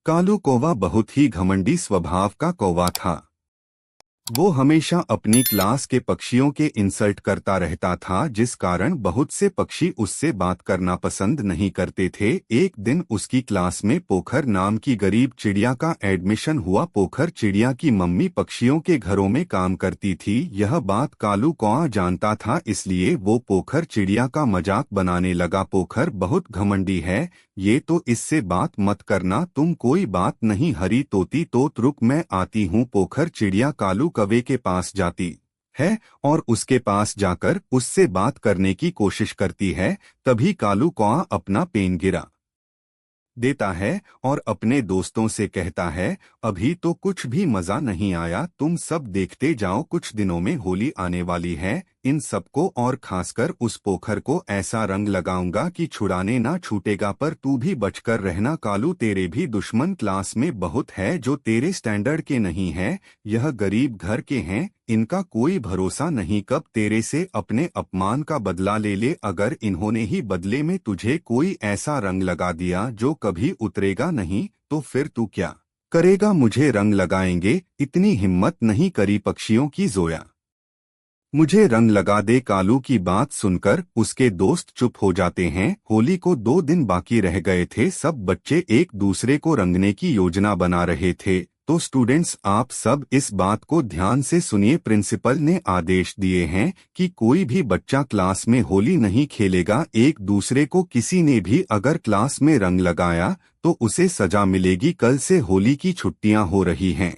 कालू कौवा बहुत ही घमंडी स्वभाव का कौवा था। वो हमेशा अपनी क्लास के पक्षियों के इंसल्ट करता रहता था, जिस कारण बहुत से पक्षी उससे बात करना पसंद नहीं करते थे। एक दिन उसकी क्लास में पोखर नाम की गरीब चिड़िया का एडमिशन हुआ। पोखर चिड़िया की मम्मी पक्षियों के घरों में काम करती थी। यह बात कालू कौवा जानता था, इसलिए वो पोखर चिड़िया का मजाक बनाने लगा। पोखर बहुत घमंडी है, ये तो इससे बात मत करना। तुम कोई बात नहीं, हरी तोती तोत रुक, मैं आती हूँ। पोखर चिड़िया कालू कौवे के पास जाती है और उसके पास जाकर उससे बात करने की कोशिश करती है। तभी कालू कौवा अपना पेन गिरा देता है और अपने दोस्तों से कहता है, अभी तो कुछ भी मजा नहीं आया, तुम सब देखते जाओ, कुछ दिनों में होली आने वाली है। इन सबको और खासकर उस पोखर को ऐसा रंग लगाऊंगा कि छुड़ाने ना छूटेगा, पर तू भी बचकर रहना कालू, तेरे भी दुश्मन क्लास में बहुत है जो तेरे स्टैंडर्ड के नहीं है। यह गरीब घर के हैं, इनका कोई भरोसा नहीं, कब तेरे से अपने अपमान का बदला ले ले। अगर इन्होंने ही बदले में तुझे कोई ऐसा रंग लगा दिया जो कभी उतरेगा नहीं, तो फिर तू क्या करेगा? मुझे रंग लगाएंगे, इतनी हिम्मत नहीं करी पक्षियों की जोया, मुझे रंग लगा दे। कालू की बात सुनकर उसके दोस्त चुप हो जाते हैं। होली को 2 दिन बाकी रह गए थे। सब बच्चे एक दूसरे को रंगने की योजना बना रहे थे। तो स्टूडेंट्स, आप सब इस बात को ध्यान से सुनिए। प्रिंसिपल ने आदेश दिए हैं कि कोई भी बच्चा क्लास में होली नहीं खेलेगा। एक दूसरे को किसी ने भी अगर क्लास में रंग लगाया तो उसे सजा मिलेगी। कल से होली की छुट्टियां हो रही हैं।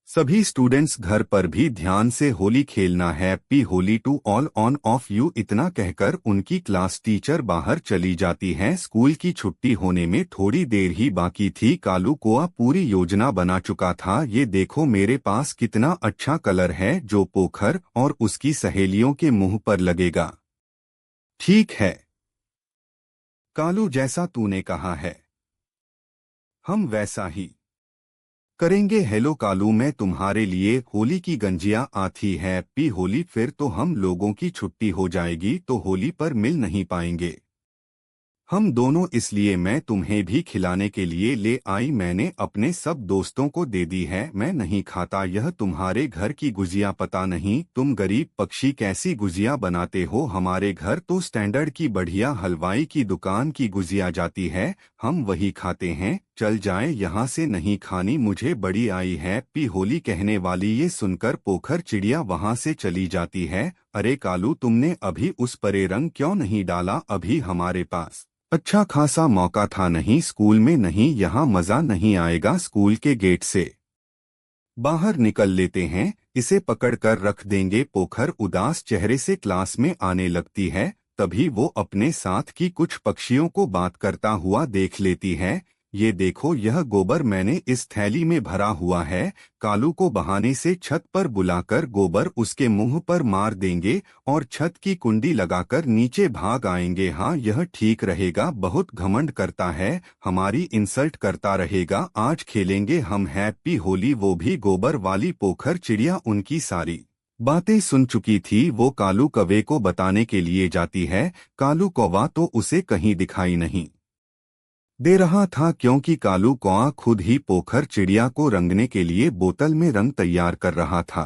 सभी स्टूडेंट्स घर पर भी ध्यान से होली खेलना। Happy Holi to all on of you. इतना कहकर उनकी क्लास टीचर बाहर चली जाती है। स्कूल की छुट्टी होने में थोड़ी देर ही बाकी थी। कालू कौवा पूरी योजना बना चुका था। ये देखो मेरे पास कितना अच्छा कलर है जो पोखर और उसकी सहेलियों के मुंह पर लगेगा। ठीक है कालू, जैसा तूने कहा है हम वैसा ही करेंगे। हेलो कालू, मैं तुम्हारे लिए होली की गंजियां आती है, पी होली, फिर तो हम लोगों की छुट्टी हो जाएगी तो होली पर मिल नहीं पाएंगे हम दोनों, इसलिए मैं तुम्हें भी खिलाने के लिए ले आई। मैंने अपने सब दोस्तों को दे दी है, मैं नहीं खाता यह तुम्हारे घर की गुजिया। पता नहीं तुम गरीब पक्षी कैसी गुजिया बनाते हो, हमारे घर तो स्टैंडर्ड की बढ़िया हलवाई की दुकान की गुजिया जाती है, हम वही खाते हैं। चल जाए यहाँ से, नहीं खानी मुझे, बड़ी आई है पी होली। कहने वाली ये सुनकर पोखर चिड़िया वहाँ से चली जाती है। अरे कालू, तुमने अभी उस परे रंग क्यों नहीं डाला? अभी हमारे पास अच्छा खासा मौका था। नहीं स्कूल में नहीं, यहाँ मजा नहीं आएगा। स्कूल के गेट से बाहर निकल लेते हैं, इसे पकड़कर रख देंगे। पोखर उदास चेहरे से क्लास में आने लगती है। तभी वो अपने साथ की कुछ पक्षियों को बात करता हुआ देख लेती है। ये देखो, यह गोबर मैंने इस थैली में भरा हुआ है। कालू को बहाने से छत पर बुलाकर गोबर उसके मुंह पर मार देंगे और छत की कुंडी लगाकर नीचे भाग आएंगे। हाँ, यह ठीक रहेगा, बहुत घमंड करता है, हमारी इंसल्ट करता रहेगा। आज खेलेंगे हम हैप्पी होली, वो भी गोबर वाली। पोखर चिड़िया उनकी सारी बातें सुन चुकी थी। वो कालू कौवे को बताने के लिए जाती है। कालू कौवा तो उसे कहीं दिखाई नहीं दे रहा था, क्योंकि कालू कौवा खुद ही पोखर चिड़िया को रंगने के लिए बोतल में रंग तैयार कर रहा था।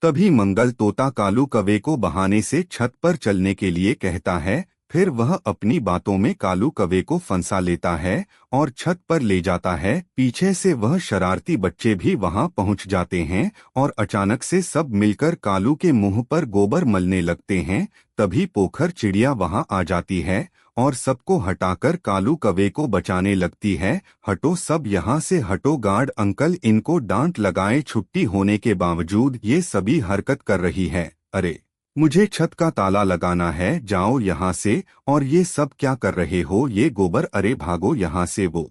तभी मंगल तोता कालू कौवे को बहाने से छत पर चलने के लिए कहता है। फिर वह अपनी बातों में कालू कौवे को फंसा लेता है और छत पर ले जाता है। पीछे से वह शरारती बच्चे भी वहां पहुंच जाते हैं और अचानक से सब मिलकर कालू के मुंह पर गोबर मलने लगते हैं। तभी पोखर चिड़िया वहां आ जाती है और सबको हटाकर कालू कौवे को बचाने लगती है। हटो सब यहाँ से हटो, गार्ड अंकल इनको डांट लगाए, छुट्टी होने के बावजूद ये सभी हरकत कर रही है। अरे मुझे छत का ताला लगाना है, जाओ यहाँ से। और ये सब क्या कर रहे हो? ये गोबर, अरे भागो यहाँ से। वो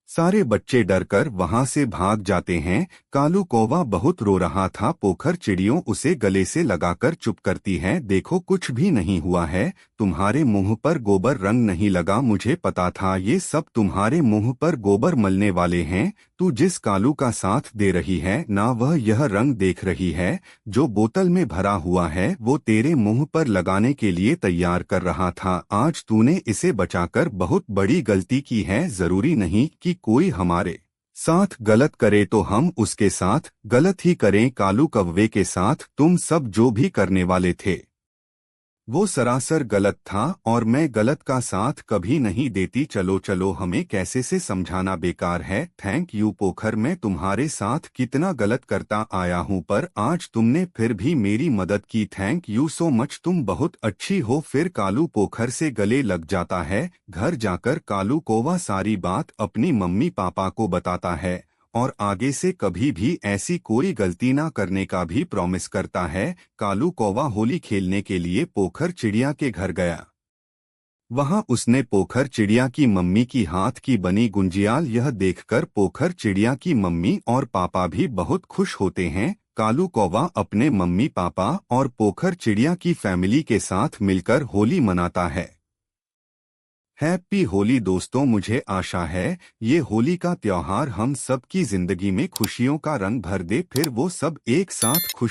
सारे बच्चे डरकर वहां से भाग जाते हैं। कालू कौवा बहुत रो रहा था। पोखर चिड़ियों उसे गले से लगाकर चुप करती हैं। देखो कुछ भी नहीं हुआ है, तुम्हारे मुंह पर गोबर रंग नहीं लगा, मुझे पता था ये सब तुम्हारे मुंह पर गोबर मलने वाले हैं। तू जिस कालू का साथ दे रही है ना, वह यह रंग देख रही है जो बोतल में भरा हुआ है, वो तेरे मुंह पर लगाने के लिए तैयार कर रहा था। आज तूने इसे बचाकर बहुत बड़ी गलती की है। जरूरी नहीं कि कोई हमारे साथ गलत करे तो हम उसके साथ गलत ही करें। कालू कौवे के साथ तुम सब जो भी करने वाले थे वो सरासर गलत था और मैं गलत का साथ कभी नहीं देती। चलो चलो, हमें कैसे से समझाना बेकार है। थैंक यू पोखर, मैं तुम्हारे साथ कितना गलत करता आया हूँ पर आज तुमने फिर भी मेरी मदद की। थैंक यू सो मच, तुम बहुत अच्छी हो। फिर कालू पोखर से गले लग जाता है। घर जाकर कालू कौवा सारी बात अपनी मम्मी पापा को बताता है और आगे से कभी भी ऐसी कोई गलती ना करने का भी प्रॉमिस करता है। कालू कौवा होली खेलने के लिए पोखर चिड़िया के घर गया। वहां उसने पोखर चिड़िया की मम्मी की हाथ की बनी गुंजियाल यह देखकर पोखर चिड़िया की मम्मी और पापा भी बहुत खुश होते हैं। कालू कौवा अपने मम्मी पापा और पोखर चिड़िया की फैमिली के साथ मिलकर होली मनाता है। हैप्पी होली दोस्तों, मुझे आशा है ये होली का त्योहार हम सब की जिंदगी में खुशियों का रंग भर दे, फिर वो सब एक साथ खुश